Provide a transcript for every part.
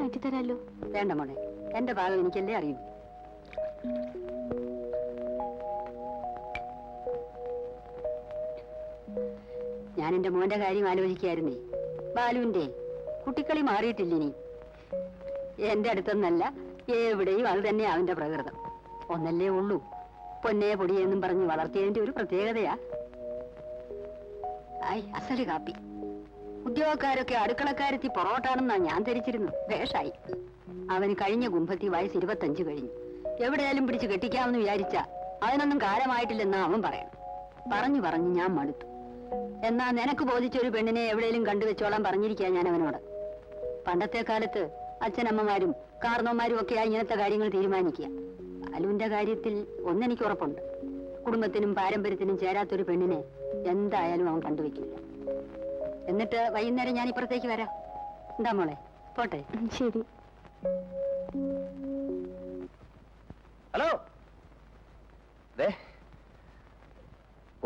ആറ്റിത്തരാലോ? വേണ്ട മോളെ, എന്റെ ഭാഗം എനിക്കല്ലേ അറിയൂ. ഞാൻ എന്റെ മോന്റെ കാര്യം ആലോചിക്കായിരുന്നേ. ബാലുവിന്റെ കുട്ടിക്കളി മാറിയിട്ടില്ലിനി. എന്റെ അടുത്തൊന്നല്ല, എവിടെയും അത് തന്നെ അവന്റെ പ്രകൃതം. ഒന്നല്ലേ ഉള്ളൂ, പൊന്നേ പൊടിയെന്നും പറഞ്ഞ് വളർത്തിയതിന്റെ ഒരു പ്രത്യേകതയാ. അസല് കാപ്പി. ഉദ്യോഗക്കാരൊക്കെ അടുക്കളക്കാരെത്തി പൊറോട്ടാണെന്നാ ഞാൻ ധരിച്ചിരുന്നു. വേഷായി. അവന് കഴിഞ്ഞ കുംഭത്തി വയസ്സ് 25 കഴിഞ്ഞു. എവിടെയാലും പിടിച്ച് കെട്ടിക്കാമെന്ന് വിചാരിച്ച അതിനൊന്നും കാലമായിട്ടില്ലെന്നാ അവൻ പറയണം. പറഞ്ഞു പറഞ്ഞു ഞാൻ മടുത്തു. എന്നാ നിനക്ക് ബോധിച്ചൊരു പെണ്ണിനെ എവിടെയും കണ്ടുവെച്ചോളാൻ പറഞ്ഞിരിക്കുക ഞാൻ അവനോട്. പണ്ടത്തെ കാലത്ത് അച്ഛനമ്മമാരും കാർന്നോമാരും ഒക്കെയാ ഇങ്ങനത്തെ കാര്യങ്ങൾ തീരുമാനിക്കുക. ബാലുവിന്റെ കാര്യത്തിൽ ഒന്നെനിക്ക് ഉറപ്പുണ്ട്, കുടുംബത്തിനും പാരമ്പര്യത്തിനും ചേരാത്തൊരു പെണ്ണിനെ എന്തായാലും അവൻ കണ്ടുവെക്കില്ല. എന്നിട്ട് വൈകുന്നേരം ഞാൻ ഇപ്പുറത്തേക്ക് വരാം. എന്താ മോളെ, പോട്ടെ? ശരി. ഹലോ,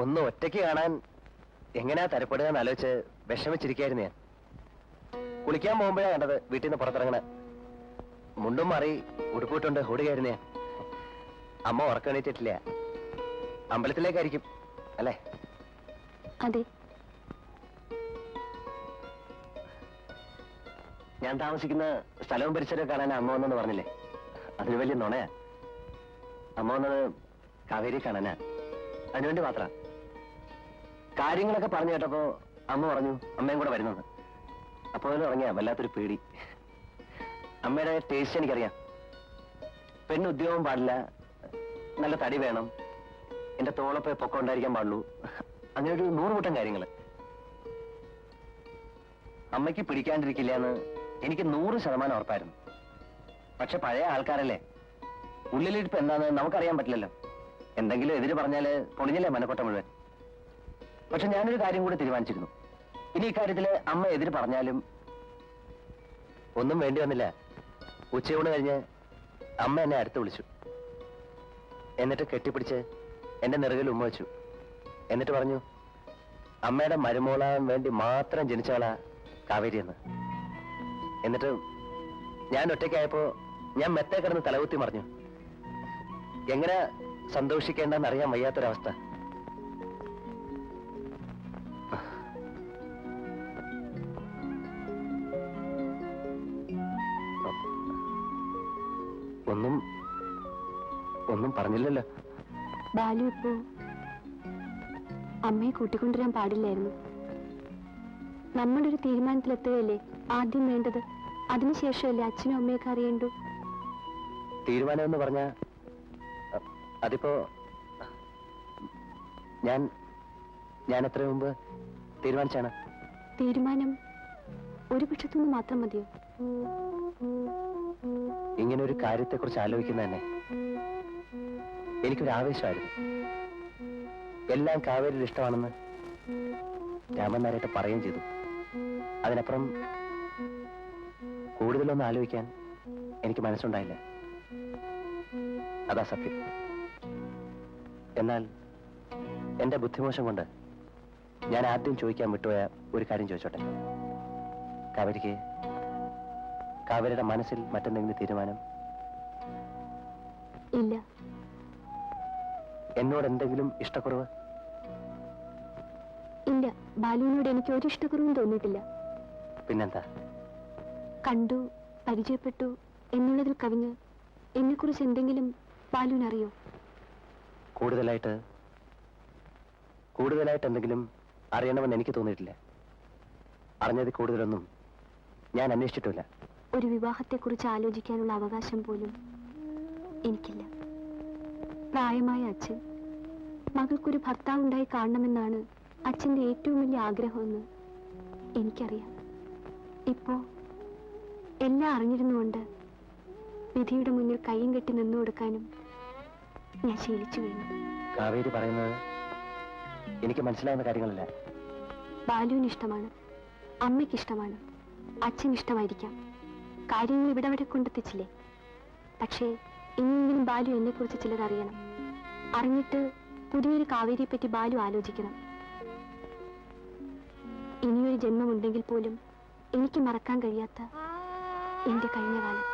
ഒന്ന് ഒറ്റയ്ക്ക് കാണാൻ എങ്ങനെയാ തരപ്പെടുക എന്ന് ആലോചിച്ച് വിഷമിച്ചിരിക്കായിരുന്നു ഞാൻ. കുളിക്കാൻ പോകുമ്പോഴാ കണ്ടത് വീട്ടിൽ നിന്ന് പുറത്തിറങ്ങണ. മുണ്ടും മാറി ഉടുപ്പിട്ടുണ്ട് ഓടുകയായിരുന്നു ഞാൻ. അമ്മ ഉറക്കണീറ്റിട്ടില്ല. അമ്പലത്തിലേക്കായിരിക്കും അല്ലേ? അതെ. ഞാൻ താമസിക്കുന്ന സ്ഥലവും പരിസരവും കാണാൻ അമ്മ വന്നെന്ന് പറഞ്ഞില്ലേ, അതിന് വലിയ നുണയാ. അമ്മ വന്നത് കാവേരി കാണാനാ. അതിനുവേണ്ടി മാത്രം. കാര്യങ്ങളൊക്കെ പറഞ്ഞു കേട്ടപ്പോ അമ്മ പറഞ്ഞു അമ്മയും കൂടെ വരുന്നത്. അപ്പൊ അതിന് ഇറങ്ങിയ വല്ലാത്തൊരു പേടി. അമ്മയുടെ ടേസ്റ്റ് എനിക്കറിയാം. പെണ്ണ് ഉദ്യോഗം പാടില്ല, നല്ല തടി വേണം, എന്റെ തോളപ്പ് പൊക്കം ഉണ്ടായിരിക്കാൻ പാടുള്ളൂ, അങ്ങനെ ഒരു 100 കൂട്ടം കാര്യങ്ങള്. അമ്മയ്ക്ക് പിടിക്കാണ്ടിരിക്കില്ല എന്ന് എനിക്ക് 100% ഉറപ്പായിരുന്നു. പക്ഷെ പഴയ ആൾക്കാരല്ലേ, ഉള്ളിലിരിപ്പ് എന്താന്ന് നമുക്കറിയാൻ പറ്റില്ലല്ലോ. എന്തെങ്കിലും എതിര് പറഞ്ഞാല് പൊളിഞ്ഞില്ലേ മനക്കൊട്ട മുഴുവൻ. പക്ഷെ ഞാനൊരു കാര്യം കൂടി തീരുമാനിച്ചിരുന്നു. ഇനി ഇക്കാര്യത്തില് അമ്മ എതിര് പറഞ്ഞാലും ഒന്നും വേണ്ടി വന്നില്ല. ഉച്ചയൂണ് കഴിഞ്ഞ് അമ്മ എന്നെ അടുത്ത് വിളിച്ചു. എന്നിട്ട് കെട്ടിപ്പിടിച്ച് എന്റെ നെറുകിൽ ഉമ്മ വെച്ചു. എന്നിട്ട് പറഞ്ഞു, അമ്മയുടെ മരുമോളാൻ വേണ്ടി മാത്രം ജനിച്ചവളാ കാവേരി എന്ന്. എന്നിട്ട് ഞാൻ ഒറ്റയ്ക്കായപ്പോ ഞാൻ മെത്തേ കിടന്ന് തലകുത്തി മറിഞ്ഞു. എങ്ങനെ സന്തോഷിക്കേണ്ടെന്ന് അറിയാൻ വയ്യാത്തൊരവസ്ഥ. ഒന്നും പറഞ്ഞില്ലല്ലോ. ബാലു ഇപ്പോ അമ്മയെ കൂട്ടിക്കൊണ്ടുവരാൻ പാടില്ലായിരുന്നു. നമ്മുടെ ഒരു തീരുമാനത്തിലെത്തുകയല്ലേ ആദ്യം വേണ്ടത്. അതിനുശേഷമല്ലേ അച്ഛനും അമ്മയൊക്കെ അറിയണ്ടു. തീരുമാനം എന്ന് പറഞ്ഞ അതിപ്പോ ഞാൻ എത്ര മുമ്പ് തീരുമാനിച്ചാണ്. തീരുമാനം ഒരു പക്ഷത്തുനിന്ന് മാത്രം മതിയോ? ഇങ്ങനെ ഒരു കാര്യത്തെക്കുറിച്ച് ആലോചിക്കുന്ന തന്നെ എനിക്കൊരു ആവേശമായിരുന്നു. എല്ലാം കാവേരിയിൽ ഇഷ്ടമാണെന്ന് രാമൻ നാരായിട്ട് പറയുകയും ചെയ്തു. അതിനപ്പുറം കൂടുതലൊന്നും ആലോചിക്കാൻ എനിക്ക് മനസ്സുണ്ടായില്ല. അതാ സത്യം. എന്നാൽ എന്റെ ബുദ്ധിമോശം കൊണ്ട് ഞാൻ ആദ്യം ചോദിക്കാൻ വിട്ടുപോയ ഒരു കാര്യം ചോദിച്ചോട്ടെ. കാവേരിയുടെ മനസ്സിൽ മറ്റെന്തെങ്കിലും തീരുമാനം? ഇല്ല. എന്നോട് എന്തെങ്കിലും ഇഷ്ടക്കുറവ്? ഇല്ല, ബാലുവിനോട് എനിക്ക് ഒരു ഇഷ്ടക്കുറവും തോന്നിയിട്ടില്ല. പിന്നെന്താ? കണ്ടു, പരിചയപ്പെട്ടു എന്നുള്ളതിൽ കവിഞ്ഞ് എന്നെക്കുറിച്ച് എന്തെങ്കിലും ബാലുവിനറിയോ? കൂടുതലായിട്ട് എന്തെങ്കിലും അറിയണമെന്ന് എനിക്ക് തോന്നിയിട്ടില്ല. അറിഞ്ഞത് കൂടുതലൊന്നും ഞാൻ അന്വേഷിച്ചിട്ടില്ല. ഒരു വിവാഹത്തെക്കുറിച്ച് ആലോചിക്കാനുള്ള അവകാശം പോലും എനിക്കില്ല. പ്രായമായ അച്ഛൻ മകൾക്കൊരു ഭർത്താവുണ്ടായി കാണണമെന്നാണ് അച്ഛൻ്റെ ഏറ്റവും വലിയ ആഗ്രഹമെന്ന് എനിക്കറിയാം. ഇപ്പോ എല്ലാം അറിഞ്ഞിരുന്നുകൊണ്ട് വിധിയുടെ മുന്നിൽ കൈയും കെട്ടി നിന്നു കൊടുക്കാനും ഞാൻ ശീലിച്ചു കഴിഞ്ഞു. കാവേരി പറയുന്നത് എനിക്ക് മനസ്സിലാവുന്ന കാര്യങ്ങളല്ല. ബാലുവിന് ഇഷ്ടമാണ്, അമ്മയ്ക്ക് ഇഷ്ടമാണ്, അച്ഛൻ ഇഷ്ടമായിരിക്കാം. കാര്യങ്ങൾ ഇവിടെ വരെ കൊണ്ടെത്തിച്ചില്ലേ? പക്ഷേ ഇനിയെങ്കിലും ബാലു എന്നെക്കുറിച്ച് ചിലതറിയണം. അറിഞ്ഞിട്ട് പുതിയൊരു കാവേരിയെ പറ്റി ബാലു ആലോചിക്കണം. ഇനിയൊരു ജന്മമുണ്ടെങ്കിൽ പോലും എനിക്ക് മറക്കാൻ കഴിയാത്ത എന്റെ കഴിഞ്ഞ കാലം.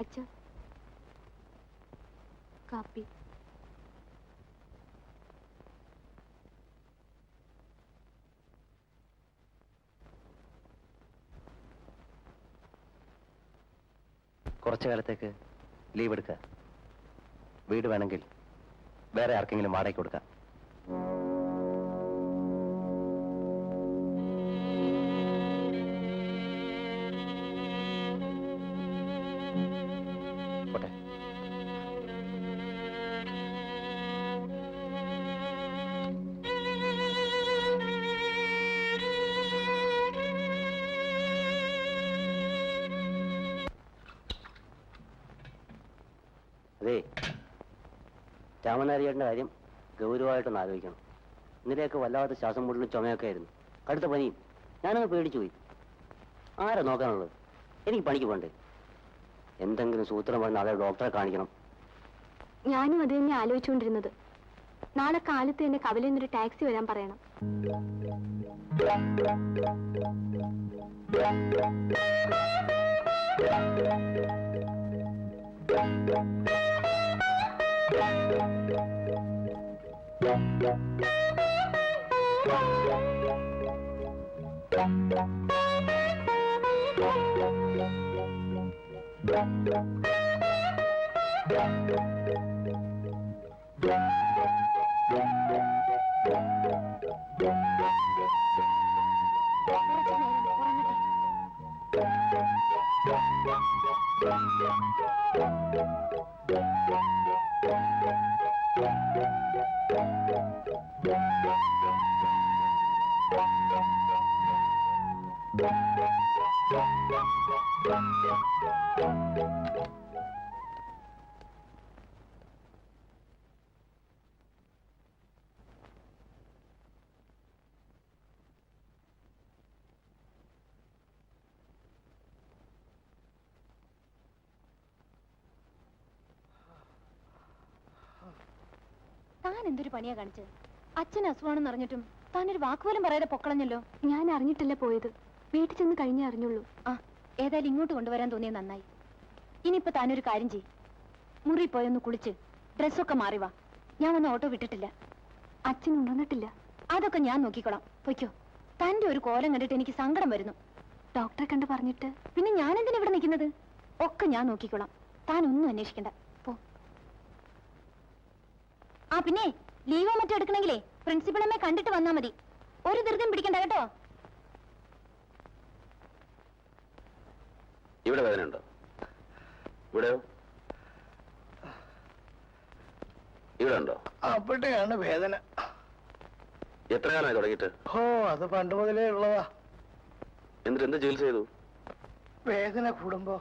അച്ഛ, കാപ്പി. കുറച്ചു കാലത്തേക്ക് ലീവ് എടുക്കുക. വീട് വേണമെങ്കിൽ വേറെ ആർക്കെങ്കിലും വാടകയ്ക്ക് കൊടുക്കാം. പോട്ടെ. അതേ, രാമനാരിയേട്ടൻ്റെ കാര്യം ഗൗരവമായിട്ടൊന്ന് ആലോചിക്കണം. ഇന്നലെയൊക്കെ വല്ലാത്ത ശ്വാസം മുട്ടലും ചുമയൊക്കെ ആയിരുന്നു, കടുത്ത പനിയും. ഞാനങ്ങ് പേടിച്ചു പോയി. ആരാ നോക്കാനുള്ളത്? എനിക്ക് പണിക്ക് പോണ്ടേ? എന്തെങ്കിലും സൂത്രം പറഞ്ഞ് നാളെ ഡോക്ടറെ കാണിക്കണം. ഞാനും അത് തന്നെ ആലോചിച്ചുകൊണ്ടിരുന്നത്. നാളെ കാലത്ത് തന്നെ കവലയിൽ നിന്നൊരു ടാക്സി വരാൻ പറയണം. താൻ എന്തൊരു പണിയാ കാണിച്ചത്? അച്ഛൻ അസുഖമാണെന്ന് അറിഞ്ഞിട്ടും താനൊരു വാക്കുപോലും പറയാതെ പൊക്കളഞ്ഞല്ലോ. ഞാൻ അറിഞ്ഞിട്ടല്ല പോയത്, വീട്ടിൽ ചെന്ന് കഴിഞ്ഞേ അറിഞ്ഞുള്ളൂ. ആ, ഏതായാലും ഇങ്ങോട്ട് കൊണ്ടുവരാൻ തോന്നിയത് നന്നായി. ഇനിയിപ്പോ താനൊരു കാര്യം ചെയ്യ്, മുറി പോയൊന്ന് കുളിച്ച് ഡ്രസ്സൊക്കെ മാറി വാ. ഞാൻ വന്ന് ഓട്ടോ വിട്ടിട്ടില്ല. അച്ഛൻ ഉണർന്നിട്ടില്ല. അതൊക്കെ ഞാൻ നോക്കിക്കോളാം. പൊയ്ക്കോ. തന്റെ ഒരു കോലം കണ്ടിട്ട് എനിക്ക് സങ്കടം വരുന്നു. ഡോക്ടറെ കണ്ട് പറഞ്ഞിട്ട് പിന്നെ ഞാൻ എന്തിനാ ഇവിടെ നിൽക്കുന്നത്? ഒക്കെ ഞാൻ നോക്കിക്കോളാം. താൻ ഒന്നും അന്വേഷിക്കണ്ട. പോ. ആ, പിന്നെ ലീവോ മറ്റോ എടുക്കണമെങ്കിലേ പ്രിൻസിപ്പളമ്മേ കണ്ടിട്ട് വന്നാ മതി. ഒരു ധൃതിയും പിടിക്കണ്ട കേട്ടോ. ഇവിടെ വേദനയുണ്ടോ? ഇവിടെയോ? ഇവിടെ ഉണ്ടോ? അവിടെയാണ് വേദന. എത്ര കാലമായി തുടങ്ങിയിട്ട്? ഓ, അത് പണ്ട് മുതലേ ഉള്ളതാ. എന്നിട്ട് എന്ത് ചികിത്സ ചെയ്തു? വേദന കൂടുമ്പോ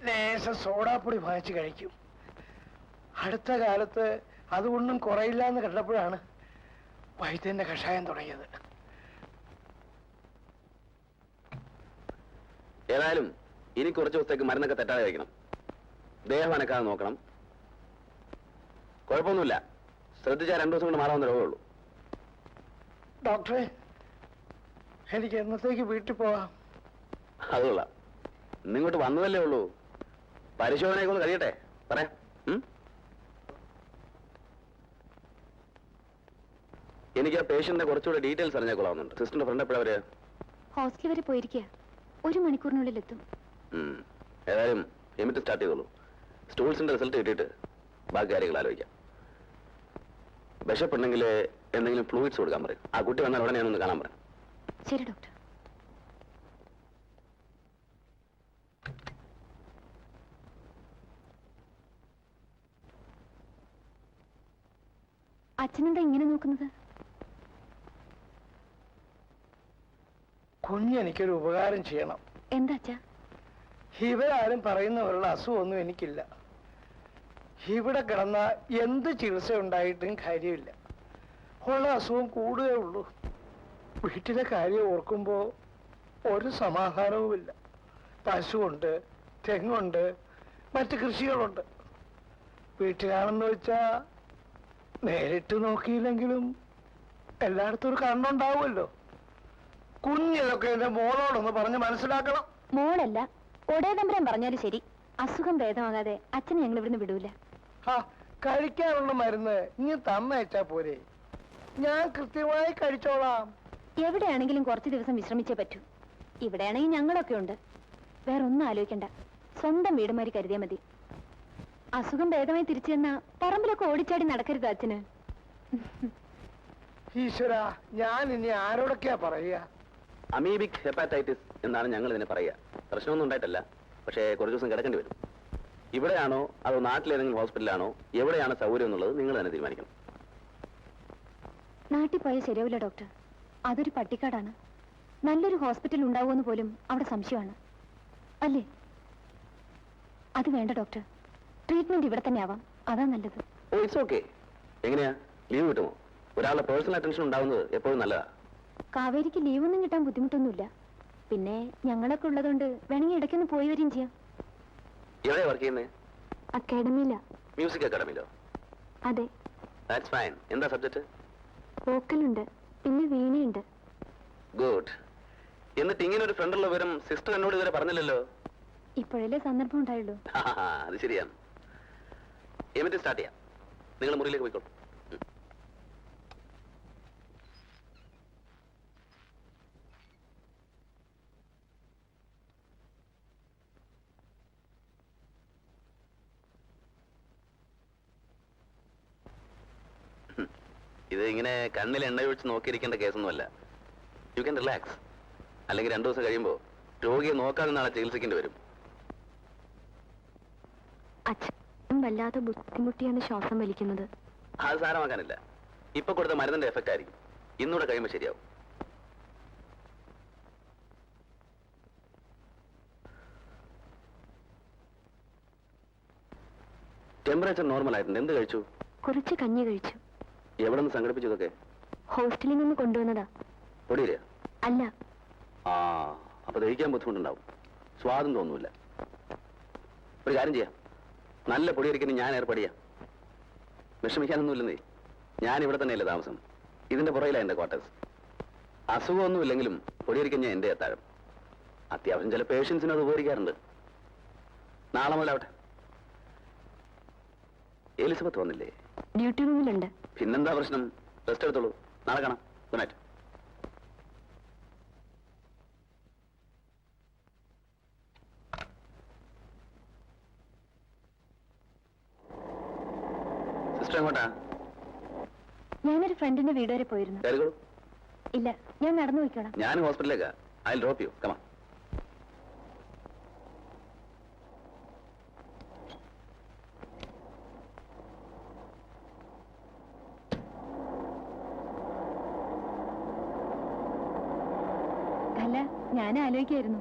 ലേശ സോഡാപ്പൊടി വാങ്ങിച്ച് കഴിക്കും. അടുത്ത കാലത്ത് അതുകൊണ്ടും കുറയില്ല എന്ന് കണ്ടപ്പോഴാണ് വൈദ്യന്റെ കഷായം തുടങ്ങിയത്. ഏതായാലും ഇനി കുറച്ച് ദിവസത്തേക്ക് മരുന്നൊക്കെ തെറ്റാതെ കഴിക്കണം. ദേഹം അനക്കാതെ നോക്കണം. കുഴപ്പമൊന്നുമില്ല, ശ്രദ്ധിച്ചാൽ 2 ദിവസം കൊണ്ട് മാറാവുന്ന രോഗമേ ഉള്ളൂ. ഡോക്ടറെ, എനിക്ക് എന്നത്തേക്ക് വീട്ടിൽ പോവാം? അതുകൊള്ള, ഇന്നിങ്ങോട്ട് വന്നതല്ലേ ഉള്ളൂ. പരിശോധനയൊക്കെ ഒന്ന് കഴിയട്ടെ, പറയാം. എനിക്ക് ആ പേഷ്യന്റിന്റെ കുറച്ചുകൂടെ ഡീറ്റെയിൽസ് അറിഞ്ഞാൽ കൊള്ളാവുന്നുണ്ട്. സിസ്റ്ററിന്റെ ഫ്രണ്ട് എപ്പോഴാ വരിക? ഹോസ്റ്റൽ വരെ പോയിരിക്കുക, 1 മണിക്കൂറിനുള്ളിൽ എത്തും. ഏതായാലും എമിറ്റ് സ്റ്റാർട്ട് ചെയ്തോളൂ. സ്റ്റൂൾസിന്റെ റിസൾട്ട് കിട്ടിയിട്ട് ബാക്കി കാര്യങ്ങൾ ആലോചിക്കാം. വിശപ്പുണ്ടെങ്കിൽ എന്തെങ്കിലും ഫ്ലൂയിഡ്സ് കൊടുക്കാൻ പറയും. ആ കുട്ടി വന്നാൽ ഉടനെ ഞാനൊന്ന് കാണാൻ പറയാം. ശരി ഡോക്ടർ. അച്ഛനെന്താ ഇങ്ങനെ നോക്കുന്നത്? കുഞ്ഞെനിക്കൊരു ഉപകാരം ചെയ്യണം. എന്താ അച്ഛാ? ഇവരാരും പറയുന്നവരുടെ അസുഖമൊന്നും എനിക്കില്ല. ഇവിടെ കിടന്ന എന്ത് ചികിത്സ ഉണ്ടായിട്ടും കാര്യമില്ല. ഉള്ള അസുഖം കൂടുകയേ ഉള്ളൂ. വീട്ടിലെ കാര്യം ഓർക്കുമ്പോ ഒരു സമാധാനവുമില്ല. പശുവുണ്ട്, തെങ്ങുണ്ട്, മറ്റ് കൃഷികളുണ്ട്. വീട്ടിലാണെന്ന് വെച്ചാ നേരിട്ട് നോക്കിയില്ലെങ്കിലും എല്ലായിടത്തും ഒരു കണ്ണുണ്ടാവുമല്ലോ. കുഞ്ഞിതൊക്കെ എന്റെ മോളോടൊന്ന് പറഞ്ഞ് മനസ്സിലാക്കണം. മോളല്ല, ഒടേതമ്പരം പറഞ്ഞാലും ശരി, അസുഖം ഭേദമാകാതെ അച്ഛനെ ഞങ്ങൾ ഇവിടുന്ന് വിടൂല. കഴിക്കാനുള്ള മരുന്ന് ഇനി തന്നയച്ചാ പോരെ? ഞാൻ കൃത്യമായി കഴിച്ചോളാം. എവിടെയാണെങ്കിലും കുറച്ച് ദിവസം വിശ്രമിച്ചേ പറ്റൂ. ഇവിടെയാണെങ്കിൽ ഞങ്ങളൊക്കെ ഉണ്ട്. വേറെ ഒന്നും ആലോചിക്കണ്ട, സ്വന്തം വീടുമാരി കരുതിയാ മതി. അസുഖം ഭേദമായി തിരിച്ചു ചെന്നാ പറമ്പിലൊക്കെ ഓടിച്ചാടി നടക്കരുത് അച്ഛന്. ഈശ്വര, ഞാൻ ഇനി ആരോടൊക്കെയാ പറയുക? അമീബിക് ഹെപ്പാറ്റൈറ്റിസ് എന്നാണ് ഞങ്ങൾ ഇതിനെ പറയുക. പ്രശ്നമൊന്നും ഉണ്ടായിട്ടല്ല, പക്ഷേ കുറച്ച് ദിവസം കിടക്കേണ്ടി വരും. ഇവിടെയാണോ അതോ നാട്ടിലേതെങ്കിലും ഹോസ്പിറ്റലാണോ, എവിടെയാണ് സൗകര്യം എന്നുള്ളത് നിങ്ങൾ തന്നെ തീരുമാനിക്കണം. നാട്ടിൽ പോയാൽ ശരിയാവില്ല ഡോക്ടർ, അതൊരു പട്ടിക്കാടാണ്. നല്ലൊരു ഹോസ്പിറ്റൽ ഉണ്ടാവുമെന്ന് പോലും അവിടെ സംശയമാണ്, അല്ലേ? അത് വേണ്ട ഡോക്ടർ, ട്രീറ്റ്മെന്റ് ഇവിടെ തന്നെ ആവാം, അതാ നല്ലത്. ഓ, ഇറ്റ്സ് ഓക്കെ. എങ്ങനെയാ, ലീവ് കിട്ടുമോ? ഒരാളുടെ പേഴ്സണൽ അറ്റൻഷൻ ഉണ്ടാവുന്നത് എപ്പോഴും നല്ലതാ. കാവേരിക്ക് ലീവൊന്നും കിട്ടാൻ ബുദ്ധിമുട്ടൊന്നുമില്ല. പിന്നെ ഞങ്ങളൊക്കെ ഉള്ളതുകൊണ്ട് വേണമെങ്കിൽ ഇടയ്ക്കൊന്ന് പോയി വരികയും ചെയ്യാം. എവിടെയാ വർക്ക് ചെയ്യുന്നത്? അക്കാഡമിയിലാ. മ്യൂസിക് അക്കാഡമിയിലോ? അതെ. That's fine. എന്താ സബ്ജക്ട്? വോക്കലുണ്ട്, പിന്നെ വീണയുണ്ട്. ഗുഡ്. എന്നിട്ട് ഇങ്ങനെ ഒരു ഫ്രണ്ടുള്ള വിവരം സിസ്റ്റർ എന്നോട് ഇതുവരെ പറഞ്ഞില്ലല്ലോ. ഇപ്പോഴല്ലേ സന്ദർഭം ഉണ്ടായുള്ളൂ. അത് ശരിയാണ്. എന്നിട്ട് സ്റ്റാർട്ട് ചെയ്യാം. നിങ്ങൾ മുറിയിലേക്ക് പോയിക്കോളൂ. ഇത് ഇങ്ങനെ കണ്ണിൽ എണ്ണ ഒഴിച്ച് നോക്കിയിരിക്കേണ്ട കേസൊന്നുമല്ല. You can relax. അല്ലെങ്കിൽ 2 ദിവസം കഴിയുമ്പോൾ രോഗിയെ നോക്കാതെ നാളെ ചികിത്സിക്കേണ്ടി വരും. അച്ഛൻ വല്ലാതെ ബുദ്ധിമുട്ടിയാണ് ശ്വാസം വലിക്കുന്നത്. അത് സാരമാക്കാനില്ല. ഇപ്പൊ കൊടുത്ത മരുന്നിന്റെ എഫക്റ്റ് ആയിരിക്കും. ഇന്നൂടെ കഴിയുമ്പോൾ ശരിയാവും. ടെമ്പറേച്ചർ നോർമൽ ആയിട്ടുണ്ട്. എന്ത് കഴിച്ചു? കുറച്ച് കഞ്ഞി കഴിച്ചു. എവിടെ നിന്ന് സംഘടിപ്പിച്ചതൊക്കെ? ഹോസ്റ്റലിൽ നിന്ന് കൊണ്ടുവന്നതാ. പൊടിയില്ല? അല്ല. അപ്പൊ ദഹിക്കാൻ ബുദ്ധിമുട്ടുണ്ടാവും. സ്വാദം തോന്നൂല. ഒരു കാര്യം ചെയ്യാം, നല്ല പൊടിയരിക്കുന്ന ഞാൻ ഏർപ്പാടിയാ. വിഷമിക്കാനൊന്നുമില്ലെന്നേ. ഞാൻ ഇവിടെ തന്നെയല്ലേ താമസം. ഇതിന്റെ പുറയിലാണ് എന്റെ ക്വാർട്ടേഴ്സ്. അസുഖമൊന്നുമില്ലെങ്കിലും പൊടിയരിക്കഞ്ഞ എന്റെ അത്താഴം. അത്യാവശ്യം ചില പേഷ്യൻസിന് അത് ഉപകരിക്കാറുണ്ട്. നാളെ മുതലാവട്ടെ. എലിസബത്ത് വന്നില്ലേ? ഡ്യൂട്ടി റൂമിലുണ്ട്. പിന്നെന്താ പ്രശ്നം? റെസ്റ്റ് എടുത്തോളൂ. നാളെ കാണാം. Good night. സിസ്റ്റർ എങ്ങോട്ടാ? ഞാനൊരു ഫ്രണ്ടിന്റെ വീട് വരെ പോയിരുന്നു. കയറിക്കോളൂ. ഇല്ല, ഞാൻ നടന്നു പോയിക്കോളാം. ഞാൻ ഹോസ്പിറ്റലിലേക്കാ. I will drop you. Come on. അല്ല, ഞാൻ ആലോചിക്കായിരുന്നു.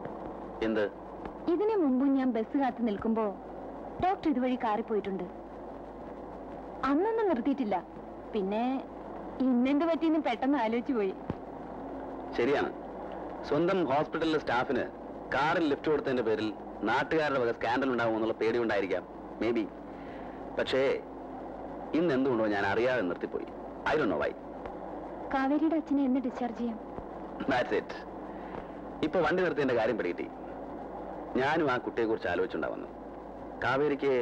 എന്ത്? ഇതിനു മുമ്പും ഞാൻ ബസ് കാത്തു നിൽക്കുമ്പോ ഡോക്ടർ ഇതുവഴി കാറി പോയിട്ടുണ്ട്. അന്നൊന്നും നിർത്തിയിട്ടില്ല. പിന്നെ ഇന്നെന്ത് പറ്റിയെന്ന് പെട്ടെന്ന് ആലോചിച്ചു പോയി. ശരിയാണ്. സ്വന്തം ഹോസ്പിറ്റലിലെ സ്റ്റാഫിന് കാറിൽ ലിഫ്റ്റ് കൊടുത്തതിന്റെ പേരിൽ നാട്ടുകാരുടെ വക സ്കാൻഡൽ ഉണ്ടാവും എന്നുള്ള പേടി ഉണ്ടായിരിക്കാം മേ ബി. പക്ഷേ ഇന്ന് എന്തുകൊണ്ടോ ഞാൻ അറിയാതെ നിർത്തിപ്പോയി. I don't know why. കാവേരിയുടെ അച്ഛനെ എന്ന് ഡിസ്ചാർജ് ചെയ്യാം? That's it. ഇപ്പൊ വണ്ടി നിർത്തിയതിന്റെ കാര്യം പിടികിട്ടി. ഞാനും ആ കുട്ടിയെ കുറിച്ച് ആലോചിച്ചുണ്ടാവുന്നു. കാവേരിക്ക്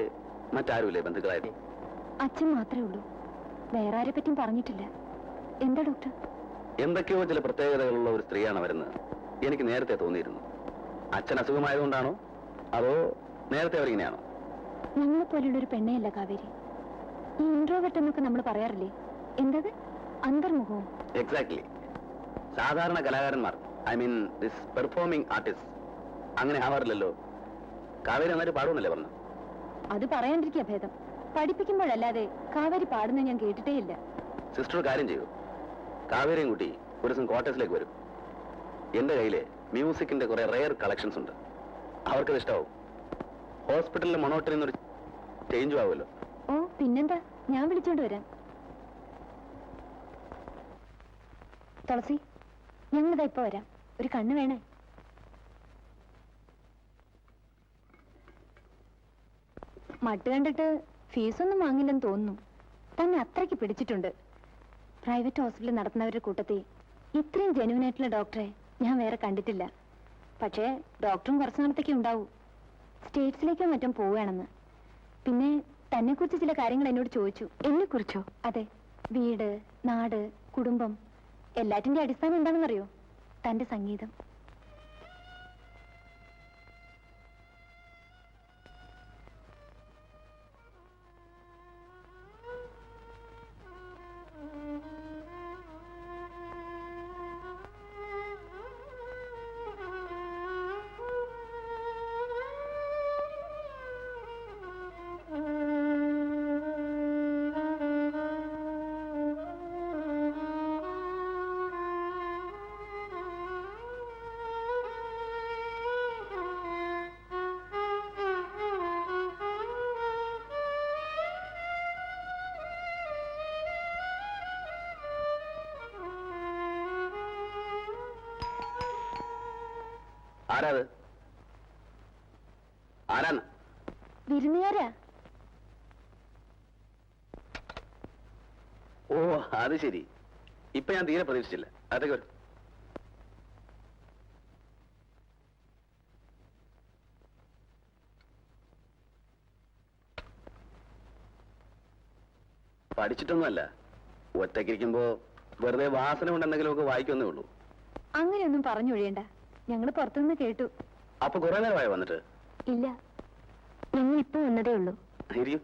മറ്റാരുമില്ലേ ബന്ധുക്കളായിട്ട്? അച്ഛൻ മാത്രമേ ഉള്ളൂ, വേറെ ആരെ പറ്റിയും പറഞ്ഞിട്ടില്ല. എന്താ ഡോക്ടർ? എന്തൊക്കെയോ ചില പ്രത്യേകതകളുള്ള ഒരു സ്ത്രീയാണ് വരുന്നത്. എനിക്ക് നേരത്തെ തോന്നിയിരുന്നു. അച്ഛൻ അസുഖമായതുകൊണ്ടാണോ അതോ നേരത്തെ അവരിങ്ങനെയാണോ? ഞങ്ങളെ പോലെയുള്ള ഒരു പെണ്ണയല്ല കാവേരി. ഈ ഇൻട്രോവെർട്ട് എന്നൊക്കെ നമ്മൾ പറയാറില്ലേ, എന്തത് അന്തർമുഖവും? എക്സാക്ട്ലി. സാധാരണ കലാകാരന്മാർ, I mean this performing artist, അങ്ങനെ ആവാറില്ലല്ലോ. കാവേരി നന്നായിട്ട് പാടുമെന്നല്ലേ പറഞ്ഞു? അത് പറയാണ്ടിരിക്കുക ഭേദം. പഠിപ്പിക്കുമ്പോഴല്ലാതെ കാവേരി പാടുന്ന ഞാൻ കേട്ടിട്ടേ ഇല്ല. സിസ്റ്റർ കാര്യം ചെയ്യൂ, കാവേരിയും കുട്ടി ഒരു ദിവസം ക്വാർട്ടേഴ്സിലേക്ക് വരും. എന്റെ കയ്യില് മ്യൂസിക്കിന്റെ കുറെ റെയർ കളക്ഷൻസ് ഉണ്ട്. അവർക്കത് ഇഷ്ടാവും. ഹോസ്പിറ്റലിലെ മൊണോട്ടറിൽ നിന്നൊരു ചേഞ്ചും ആവുമല്ലോ. ഓ പിന്നെന്താ, ഞാൻ വിളിച്ചോണ്ട് വരാം. തുളസി, ഞങ്ങളിതാ ഇപ്പൊ വരാം. ഒരു കണ്ണ് വേണേ. മട്ട് കണ്ടിട്ട് ഫീസൊന്നും വാങ്ങില്ലെന്ന് തോന്നുന്നു. തന്നെ അത്രയ്ക്ക് പിടിച്ചിട്ടുണ്ട്. പ്രൈവറ്റ് ഹോസ്പിറ്റലിൽ നടത്തുന്നവരുടെ കൂട്ടത്തിൽ ഇത്രയും ജെന്യൂൻ ആയിട്ടുള്ള ഡോക്ടറെ ഞാൻ വേറെ കണ്ടിട്ടില്ല. പക്ഷേ ഡോക്ടറും കുറച്ചു നാളത്തേക്ക് ഉണ്ടാവൂ. സ്റ്റേറ്റ്സിലേക്കോ മറ്റും പോവുകയാണെന്ന്. പിന്നെ തന്നെ കുറിച്ച് ചില കാര്യങ്ങൾ എന്നോട് ചോദിച്ചു. എന്നെ കുറിച്ചോ? അതെ, വീട്, നാട്, കുടുംബം, എല്ലാറ്റിന്റെ അടിസ്ഥാനം എന്താണെന്നറിയോ? തന്റെ സംഗീതം. ആരാത്? ആരാന്ന്? വിരുന്നുകാരാ. ഓ അത് ശരി. ഇപ്പൊ ഞാൻ തീരെ പ്രതീക്ഷിച്ചില്ല. അതൊക്കെ വരും. പഠിച്ചിട്ടൊന്നുമല്ല, ഒറ്റയ്ക്കിരിക്കുമ്പോ വെറുതെ വാസന കൊണ്ട് എന്തെങ്കിലുമൊക്കെ വായിക്കുന്നേ ഉള്ളൂ. അങ്ങനെയൊന്നും പറഞ്ഞൊഴിയണ്ട. ഞങ്ങള് പുറത്തുനിന്ന് കേട്ടു. അപ്പൊ കുറെ നേരമായി വന്നിട്ട്? ഇല്ല, ഞങ്ങൾ ഇപ്പൊ വന്നതേ ഉള്ളൂ. ഇരിക്കും.